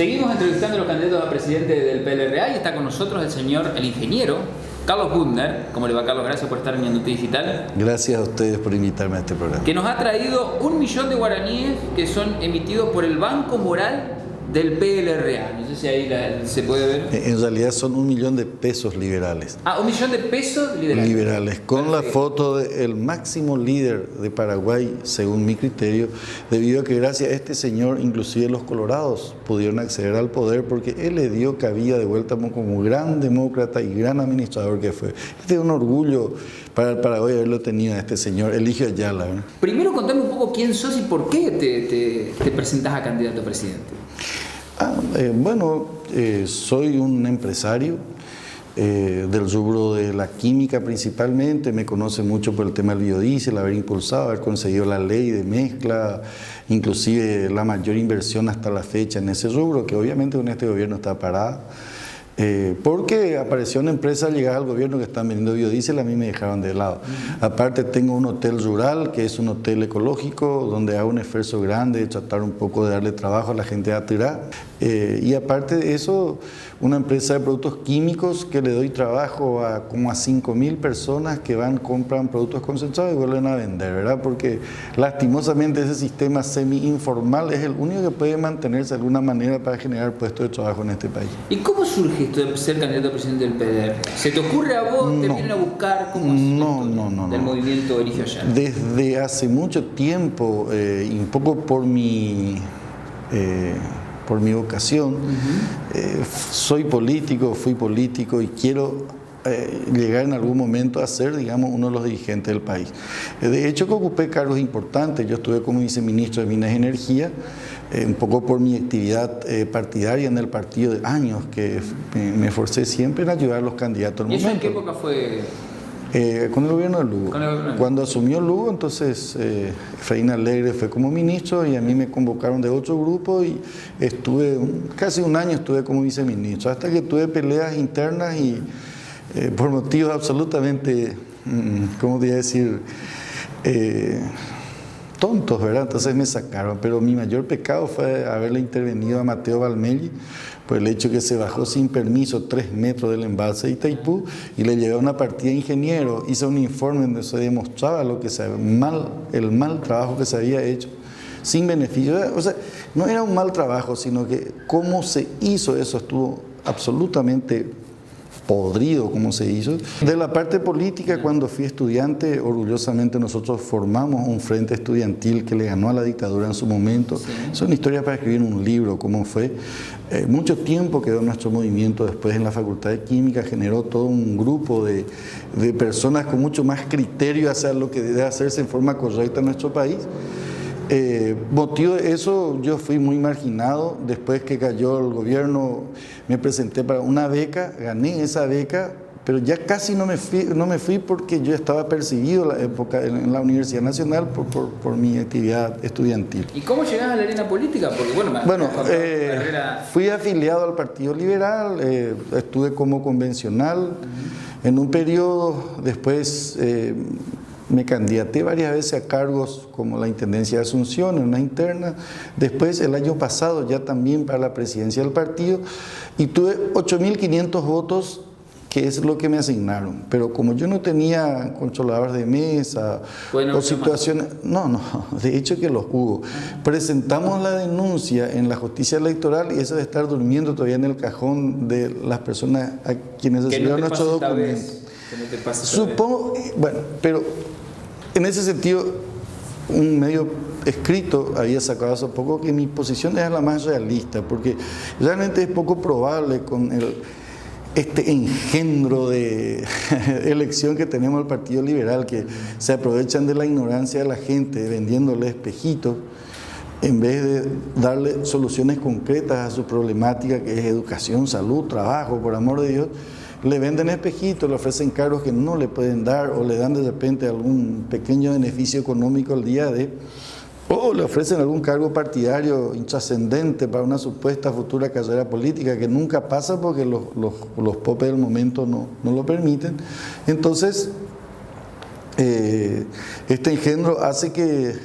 Seguimos entrevistando a los candidatos a presidente del PLRA y está con nosotros el ingeniero Carlos Bündner. ¿Cómo le va, Carlos? Gracias por estar en Minuto Digital. Gracias a ustedes por invitarme a este programa. Que nos ha traído 1 millón de guaraníes que son emitidos por el Banco Moral del PLRA. No sé si ahí se puede ver. En realidad son 1 millón de pesos liberales. Ah, 1 millón de pesos liberales. Con la foto del máximo líder de Paraguay, según mi criterio, debido a que gracias a este señor, inclusive los colorados pudieron acceder al poder porque él le dio cabida de vuelta como gran demócrata y gran administrador que fue. Este es un orgullo para el Paraguay haberlo tenido a este señor, Eligio Ayala. Primero contame un poco quién sos y por qué te presentás a candidato a presidente. Soy un empresario del rubro de la química principalmente. Me conoce mucho por el tema del biodiesel, haber impulsado, haber conseguido la ley de mezcla, inclusive la mayor inversión hasta la fecha en ese rubro, que obviamente con este gobierno está parada. Porque apareció una empresa llegada al gobierno que están vendiendo biodiesel, a mí me dejaron de lado. Aparte tengo un hotel rural, que es un hotel ecológico, donde hago un esfuerzo grande de tratar un poco de darle trabajo a la gente de Atirá. Y aparte de eso, una empresa de productos químicos que le doy trabajo a como a 5.000 personas que compran productos concentrados y vuelven a vender, ¿verdad? Porque lastimosamente ese sistema semi-informal es el único que puede mantenerse de alguna manera para generar puestos de trabajo en este país. ¿Y cómo surge esto de ser candidato a presidente del PLRA? ¿Se te ocurre a vos? ¿Te vienen a buscar? ¿Cómo es No. Del movimiento Eligio Ayala. Desde hace mucho tiempo, y un poco por mi vocación, soy político, fui político y quiero llegar en algún momento a ser, digamos, uno de los dirigentes del país. De hecho, que ocupé cargos importantes. Yo estuve como viceministro de Minas y Energía, un poco por mi actividad partidaria en el partido de años, que me esforcé siempre en ayudar a los candidatos. ¿Y eso en qué época fue? Con el gobierno de Lugo. Cuando asumió Lugo, entonces Efraín Alegre fue como ministro y a mí me convocaron de otro grupo y estuve casi un año como viceministro, hasta que tuve peleas internas y por motivos absolutamente, ¿cómo te iba a decir? Tontos, ¿verdad? Entonces me sacaron, pero mi mayor pecado fue haberle intervenido a Mateo Valmelli por el hecho que se bajó sin permiso 3 metros del embalse de Itaipú y le llevé una partida de ingeniero, hizo un informe donde se demostraba el mal trabajo que se había hecho sin beneficio. O sea, no era un mal trabajo, sino que cómo se hizo eso estuvo absolutamente podrido como se hizo. De la parte política, cuando fui estudiante, orgullosamente nosotros formamos un frente estudiantil que le ganó a la dictadura en su momento. Sí. Son historias para escribir un libro, cómo fue. Mucho tiempo quedó nuestro movimiento después en la Facultad de Química, generó todo un grupo de personas con mucho más criterio hacia lo que debe hacerse en forma correcta en nuestro país. Motivo de eso, yo fui muy marginado. Después que cayó el gobierno, me presenté para una beca, gané esa beca, pero ya casi no me fui porque yo estaba perseguido en la época en la Universidad Nacional por mi actividad estudiantil. ¿Y cómo llegás a la arena política? Porque fui afiliado al Partido Liberal, estuve como convencional en un periodo, después me candidaté varias veces a cargos como la Intendencia de Asunción, en una interna. Después, el año pasado, ya también para la presidencia del partido. Y tuve 8.500 votos, que es lo que me asignaron. Pero como yo no tenía controladores de mesa o situaciones... No, de hecho que los hubo. Presentamos la denuncia en la justicia electoral y eso de estar durmiendo todavía en el cajón de las personas a quienes recibieron nuestro documento. Supongo, pero en ese sentido, un medio escrito había sacado hace poco que mi posición es la más realista, porque realmente es poco probable con este engendro de elección que tenemos el Partido Liberal, que se aprovechan de la ignorancia de la gente vendiéndole espejitos en vez de darle soluciones concretas a su problemática, que es educación, salud, trabajo, por amor de Dios. Le venden espejitos, le ofrecen cargos que no le pueden dar o le dan de repente algún pequeño beneficio económico el día de, o le ofrecen algún cargo partidario intrascendente para una supuesta futura carrera política que nunca pasa porque los popes del momento no lo permiten. Entonces, este engendro hace que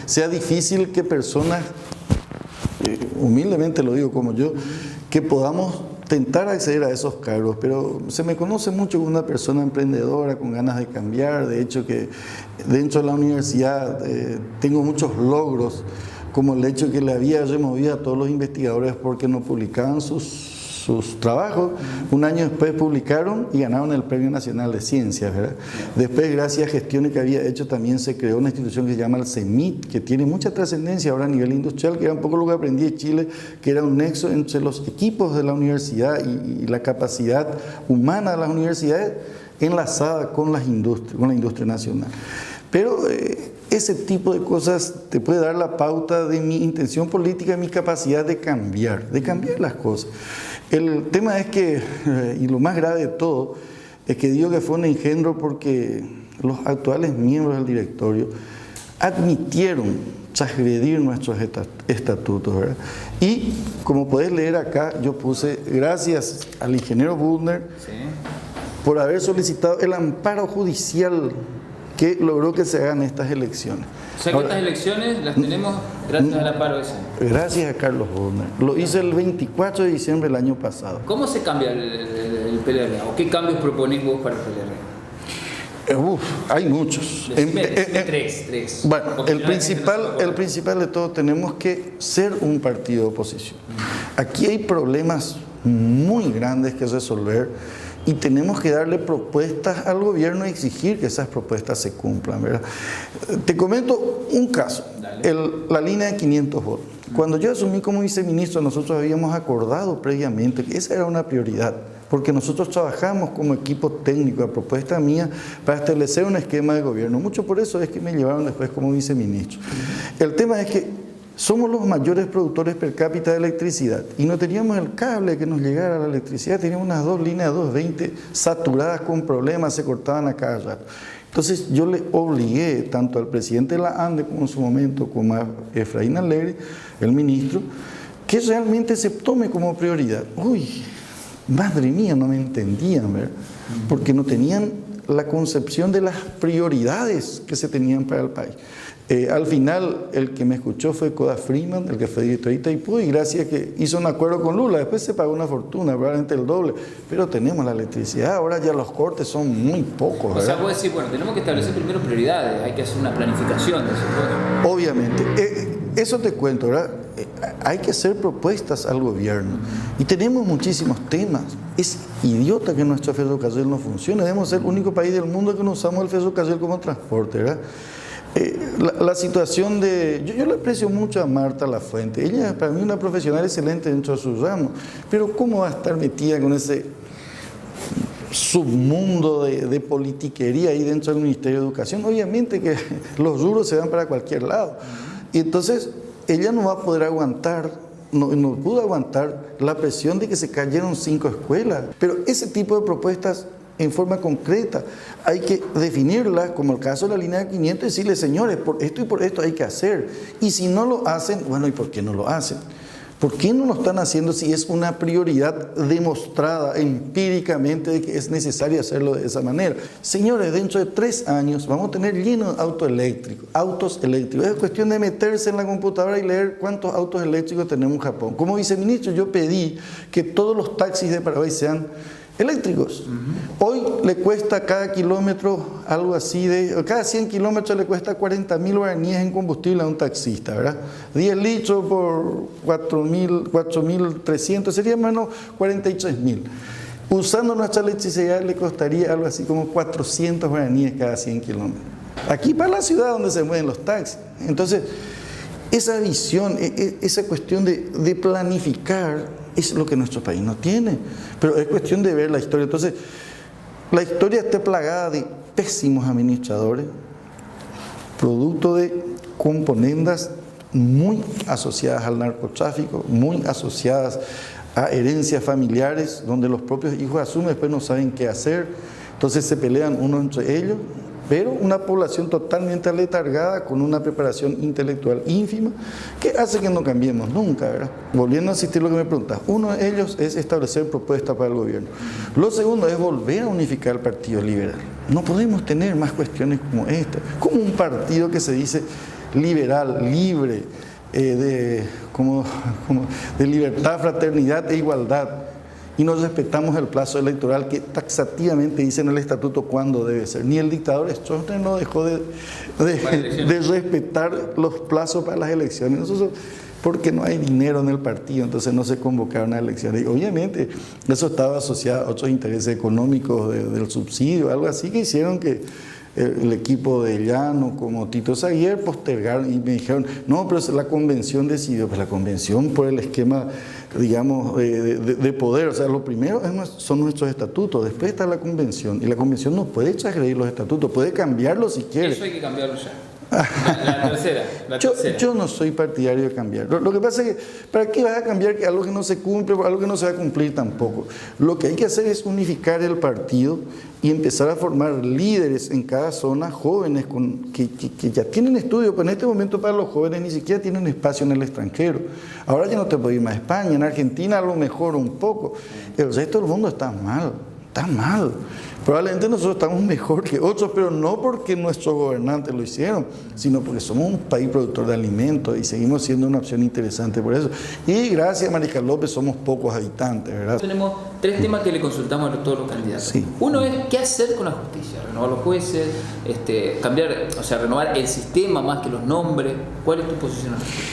sea difícil que personas humildemente lo digo como yo, que podamos tentar acceder a esos cargos, pero se me conoce mucho como una persona emprendedora, con ganas de cambiar. De hecho, que dentro de la universidad tengo muchos logros, como el hecho de que le había removido a todos los investigadores porque no publicaban sus trabajos. Un año después publicaron y ganaron el Premio Nacional de Ciencias, ¿verdad? Después, gracias a gestiones que había hecho, también se creó una institución que se llama el CEMIT, que tiene mucha trascendencia ahora a nivel industrial, que era un poco lo que aprendí de Chile, que era un nexo entre los equipos de la universidad y la capacidad humana de las universidades enlazada con la industria nacional. Pero ese tipo de cosas te puede dar la pauta de mi intención política, mi capacidad de cambiar las cosas. El tema es que, y lo más grave de todo, es que digo que fue un engendro porque los actuales miembros del directorio admitieron transgredir nuestros estatutos, ¿verdad? Y como podés leer acá, yo puse, gracias al ingeniero Buchner, sí, por haber solicitado el amparo judicial que logró que se hagan estas elecciones. O sea que estas elecciones las tenemos gracias al amparo ese. Gracias a Carlos Buchner. Lo hice el 24 de diciembre del año pasado. ¿Cómo se cambia el PLR? ¿O qué cambios proponés vos para el PLR? Hay muchos. Tres. Bueno, el principal de todo, tenemos que ser un partido de oposición. Aquí hay problemas muy grandes que resolver. Y tenemos que darle propuestas al gobierno y exigir que esas propuestas se cumplan, ¿verdad? Te comento un caso, la línea de 500 votos. Cuando yo asumí como viceministro, nosotros habíamos acordado previamente que esa era una prioridad, porque nosotros trabajamos como equipo técnico a propuesta mía para establecer un esquema de gobierno. Mucho por eso es que me llevaron después como viceministro. El tema es que somos los mayores productores per cápita de electricidad y no teníamos el cable que nos llegara la electricidad, teníamos unas dos líneas 220 saturadas con problemas, se cortaban a cada rato. Entonces yo le obligué tanto al presidente de la ANDE como en su momento, como a Efraín Alegre, el ministro, que realmente se tome como prioridad. Uy, madre mía, no me entendían, ¿verdad? Porque no tenían la concepción de las prioridades que se tenían para el país. Al final, el que me escuchó fue Koda Freeman, el que fue director de Itaipú, y gracias que hizo un acuerdo con Lula. Después se pagó una fortuna, probablemente el doble, pero tenemos la electricidad. Ahora ya los cortes son muy pocos, ¿verdad? O sea, vos decís, bueno, tenemos que establecer primero prioridades, hay que hacer una planificación de eso. Obviamente. Eso te cuento, ¿verdad? Hay que hacer propuestas al gobierno. Y tenemos muchísimos temas. Es idiota que nuestro ferrocarril no funcione. Debemos ser el único país del mundo que no usamos el ferrocarril como transporte, ¿verdad? La situación de... Yo le aprecio mucho a Marta Lafuente. Ella es para mí una profesional excelente dentro de su ramo. Pero ¿cómo va a estar metida con ese submundo de politiquería ahí dentro del Ministerio de Educación? Obviamente que los rubros se van para cualquier lado. Y entonces ella no va a poder aguantar, no pudo aguantar la presión de que se cayeron 5 escuelas. Pero ese tipo de propuestas en forma concreta hay que definirlas, como el caso de la línea de 500, y decirle, señores, por esto y por esto hay que hacer. Y si no lo hacen, bueno, ¿y por qué no lo hacen? ¿Por qué no lo están haciendo si es una prioridad demostrada empíricamente de que es necesario hacerlo de esa manera? Señores, dentro de 3 años vamos a tener llenos de autos eléctricos. Es cuestión de meterse en la computadora y leer cuántos autos eléctricos tenemos en Japón. Como viceministro yo pedí que todos los taxis de Paraguay sean eléctricos. Hoy le cuesta cada kilómetro algo así cada 100 kilómetros le cuesta 40.000 guaraníes en combustible a un taxista, ¿verdad? 10 litros por 4.300, sería menos 43.000. Usando nuestra electricidad le costaría algo así como 400 guaraníes cada 100 kilómetros. Aquí para la ciudad donde se mueven los taxis. Entonces, esa visión, esa cuestión de planificar, es lo que nuestro país no tiene, pero es cuestión de ver la historia. Entonces, la historia está plagada de pésimos administradores, producto de componendas muy asociadas al narcotráfico, muy asociadas a herencias familiares, donde los propios hijos asumen, después no saben qué hacer, entonces se pelean uno entre ellos, pero una población totalmente aletargada, con una preparación intelectual ínfima, que hace que no cambiemos nunca, ¿verdad? Volviendo a insistir lo que me preguntas, uno de ellos es establecer propuestas para el gobierno. Lo segundo es volver a unificar el Partido Liberal. No podemos tener más cuestiones como esta. Como un partido que se dice liberal, libre, de libertad, fraternidad e igualdad, y no respetamos el plazo electoral que taxativamente dice en el estatuto cuándo debe ser. Ni el dictador Stroessner no dejó de respetar los plazos para las elecciones. Nosotros, porque no hay dinero en el partido, entonces no se convocaron a elecciones. Y obviamente eso estaba asociado a otros intereses económicos del subsidio, algo así, que hicieron que el equipo de Llano, como Tito Saguier, postergaron y me dijeron, no, pero la convención decidió. Pues la convención, por el esquema, digamos, de poder, o sea, lo primero son nuestros estatutos, después está la convención, y la convención no puede transgredir los estatutos, puede cambiarlos si quiere. Eso hay que cambiarlo ya. La tercera. Yo no soy partidario de cambiar. Lo que pasa es que, ¿para qué vas a cambiar algo que no se cumple, algo que no se va a cumplir tampoco? Lo que hay que hacer es unificar el partido y empezar a formar líderes en cada zona, jóvenes que ya tienen estudio, pero en este momento para los jóvenes ni siquiera tienen espacio en el extranjero. Ahora ya no te puedo ir más a España, en Argentina a lo mejor un poco. El resto del mundo está mal. Está mal. Probablemente nosotros estamos mejor que otros, pero no porque nuestros gobernantes lo hicieron, sino porque somos un país productor de alimentos y seguimos siendo una opción interesante por eso. Y gracias a Mariscal López somos pocos habitantes, ¿verdad? Tenemos 3 temas que le consultamos a todos los candidatos. Sí. Uno es qué hacer con la justicia, renovar los jueces, cambiar, o sea, renovar el sistema más que los nombres. ¿Cuál es tu posición al respecto?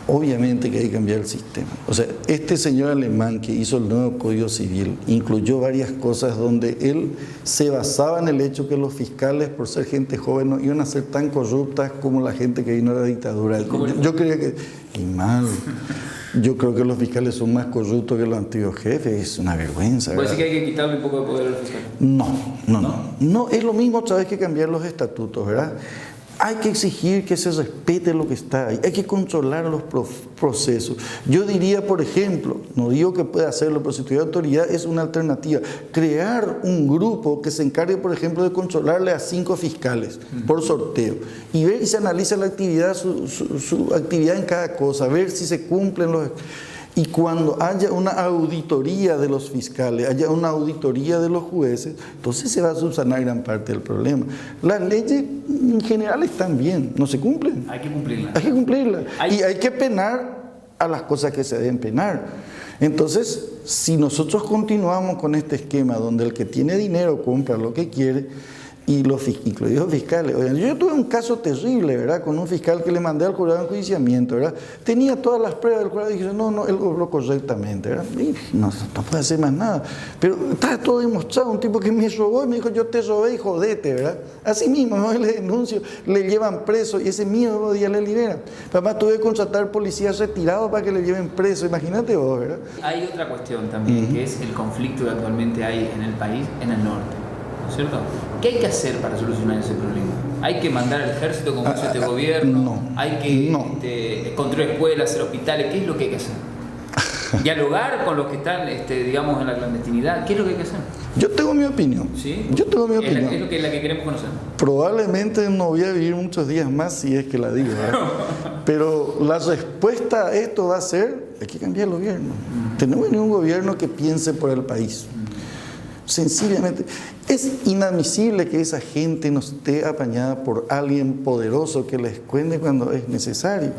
Obviamente que hay que cambiar el sistema. O sea, este señor alemán que hizo el nuevo Código Civil incluyó varias cosas donde él se basaba en el hecho que los fiscales, por ser gente joven, no iban a ser tan corruptas como la gente que vino a la dictadura. Yo creía que... Y mal. Yo creo que los fiscales son más corruptos que los antiguos jefes. Es una vergüenza. ¿Puede decir que hay que quitarle un poco de poder a los fiscales? No, es lo mismo otra vez que cambiar los estatutos, ¿verdad? Hay que exigir que se respete lo que está ahí, hay que controlar los procesos. Yo diría, por ejemplo, no digo que pueda hacerlo, pero si tuviera autoridad es una alternativa, crear un grupo que se encargue, por ejemplo, de controlarle a 5 fiscales por sorteo y ver y se analiza la actividad, su actividad en cada cosa, ver si se cumplen los... Y cuando haya una auditoría de los fiscales, haya una auditoría de los jueces, entonces se va a subsanar gran parte del problema. Las leyes en general están bien, no se cumplen. Hay que cumplirlas. Hay que cumplirlas. Y hay que penar a las cosas que se deben penar. Entonces, si nosotros continuamos con este esquema donde el que tiene dinero compra lo que quiere, y incluidos fiscales. Oigan, yo tuve un caso terrible, ¿verdad? Con un fiscal que le mandé al jurado de enjuiciamiento, ¿verdad? Tenía todas las pruebas del jurado y dije, no, él obró correctamente, ¿verdad? Y no puede hacer más nada. Pero está todo demostrado, un tipo que me robó y me dijo, yo te robé y jodete, ¿verdad? Así mismo, ¿no? Le denuncio, le llevan preso y ese mismo día le liberan. Además tuve que contratar policías retirados para que le lleven preso, imagínate vos, ¿verdad? Hay otra cuestión también, que es el conflicto que actualmente hay en el país, en el norte. ¿Cierto? ¿Qué hay que hacer para solucionar ese problema? ¿Hay que mandar al ejército como hace este gobierno? No. ¿Hay que construir escuelas, hacer hospitales? ¿Qué es lo que hay que hacer? ¿Dialogar con los que están, digamos, en la clandestinidad? ¿Qué es lo que hay que hacer? Yo tengo mi opinión. ¿Sí? Yo tengo mi opinión. Es la que queremos conocer. Probablemente no voy a vivir muchos días más si es que la digo, ¿verdad? Pero la respuesta a esto va a ser, hay que cambiar el gobierno. Tenemos un gobierno que piense por el país. Sencillamente, es inadmisible que esa gente no esté apañada por alguien poderoso que les cuente cuando es necesario.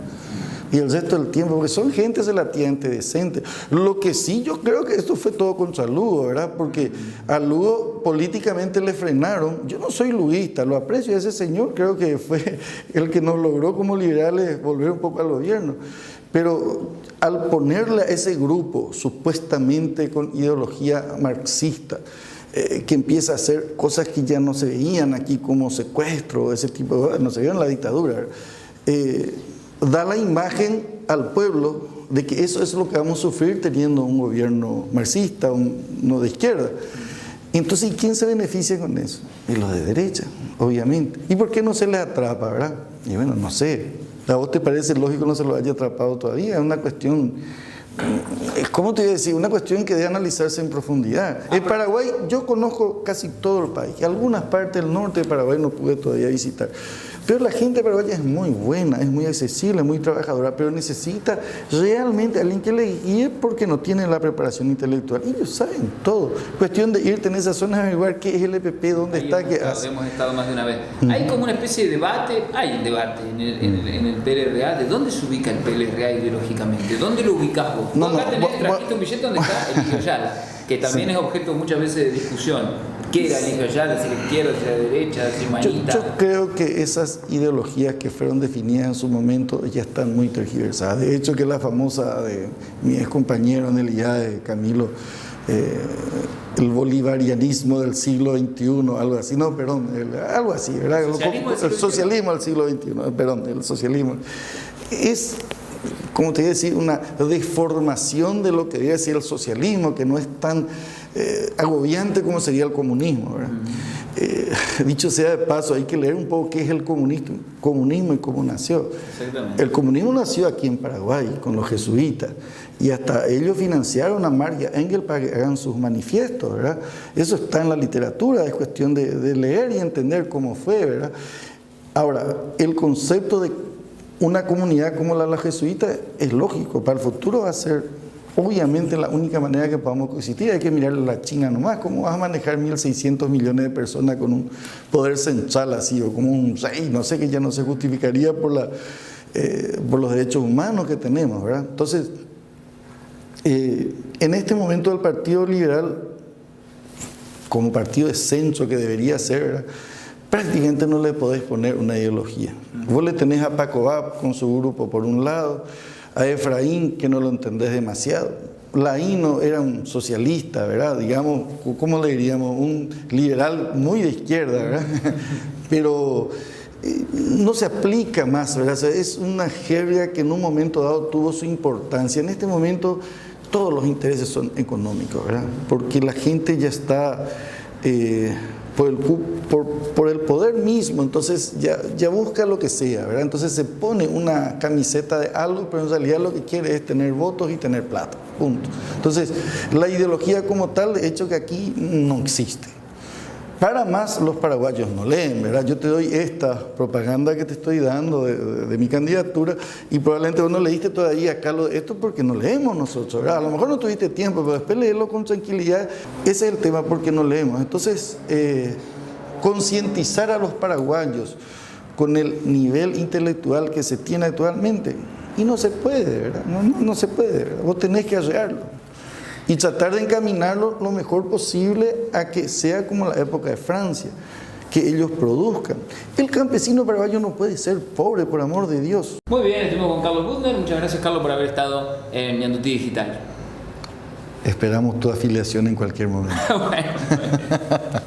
Y el resto del tiempo, porque son gente relativamente decente. Lo que sí, yo creo que esto fue todo contra Lugo, ¿verdad? Porque a Lugo políticamente le frenaron. Yo no soy luguista, lo aprecio a ese señor, creo que fue el que nos logró como liberales volver un poco al gobierno. Pero al ponerle a ese grupo, supuestamente con ideología marxista, que empieza a hacer cosas que ya no se veían aquí, como secuestro, ese tipo de... no se vio en la dictadura, da la imagen al pueblo de que eso es lo que vamos a sufrir teniendo un gobierno marxista, uno de izquierda. Entonces, ¿y quién se beneficia con eso? Y los de derecha, obviamente. ¿Y por qué no se les atrapa, verdad? Y bueno, no sé. ¿A vos te parece lógico no se lo haya atrapado todavía? Es una cuestión, ¿cómo te voy a decir? Una cuestión que debe analizarse en profundidad. En Paraguay, yo conozco casi todo el país. Algunas partes del norte de Paraguay no pude todavía visitar. Pero la gente paraguaya es muy buena, es muy accesible, muy trabajadora, pero necesita realmente alguien que le guíe porque no tiene la preparación intelectual. Ellos saben todo. Cuestión de irte en esa zona a averiguar qué es el EPP, dónde está, qué hace. Hemos estado más de una vez. Hay como una especie de debate, hay un debate en el PLRA, ¿de dónde se ubica el PLRA ideológicamente? ¿Dónde lo ubicás vos? Vos acá trajiste un billete donde está Eligio Ayala, que también es objeto muchas veces de discusión. ¿Qué era Eligio Ayala? ¿Si la izquierda, si la derecha, si manita? Yo creo que esas ideologías que fueron definidas en su momento ya están muy tergiversadas. De hecho, que la famosa de mi ex compañero en el IAE, Camilo, el bolivarianismo del siglo XXI, algo así, no, perdón, algo así, ¿verdad? El socialismo del siglo XXI, perdón, el socialismo. Es, como te iba a decir, una deformación de lo que debería ser el socialismo, que no es tan agobiante como sería el comunismo, ¿verdad? Dicho sea de paso, hay que leer un poco qué es el comunismo y cómo nació. El comunismo nació aquí en Paraguay con los jesuitas y hasta ellos financiaron a Marx y a Engels para que hagan sus manifiestos, ¿verdad? Eso está en la literatura, es cuestión de leer y entender cómo fue, ¿verdad? Ahora, el concepto de una comunidad como la jesuita es lógico, para el futuro va a ser obviamente la única manera que podamos coexistir. Hay que mirar a la China nomás, cómo vas a manejar 1.600 millones de personas con un poder central así, o como un 6, no sé, que ya no se justificaría por los derechos humanos que tenemos, ¿verdad? Entonces, en este momento el Partido Liberal, como partido de centro que debería ser, ¿verdad?, prácticamente no le podés poner una ideología. Vos le tenés a Paco Bab con su grupo por un lado, a Efraín, que no lo entendés demasiado. Laíno era un socialista, ¿verdad? Digamos, ¿cómo le diríamos? Un liberal muy de izquierda, ¿verdad? Pero no se aplica más, ¿verdad? O sea, es una jerga que en un momento dado tuvo su importancia. En este momento todos los intereses son económicos, ¿verdad? Porque la gente ya está por el poder mismo, entonces ya busca lo que sea, ¿verdad? Entonces se pone una camiseta de algo, pero en realidad lo que quiere es tener votos y tener plata, punto. Entonces, la ideología como tal, de hecho que aquí no existe. Para más, los paraguayos no leen, ¿verdad? Yo te doy esta propaganda que te estoy dando de mi candidatura y probablemente vos no leíste todavía acá esto porque no leemos nosotros, ¿verdad? A lo mejor no tuviste tiempo, pero después leerlo con tranquilidad. Ese es el tema, porque no leemos. Entonces, concientizar a los paraguayos con el nivel intelectual que se tiene actualmente, y no se puede, ¿verdad? No se puede, ¿verdad? Vos tenés que arreglarlo y tratar de encaminarlo lo mejor posible a que sea como la época de Francia, que ellos produzcan. El campesino paraguayo no puede ser pobre, por amor de Dios. Muy bien, estuvimos con Carlos Büttner. Muchas gracias, Carlos, por haber estado en Ñandutí Digital. Esperamos tu afiliación en cualquier momento. Bueno.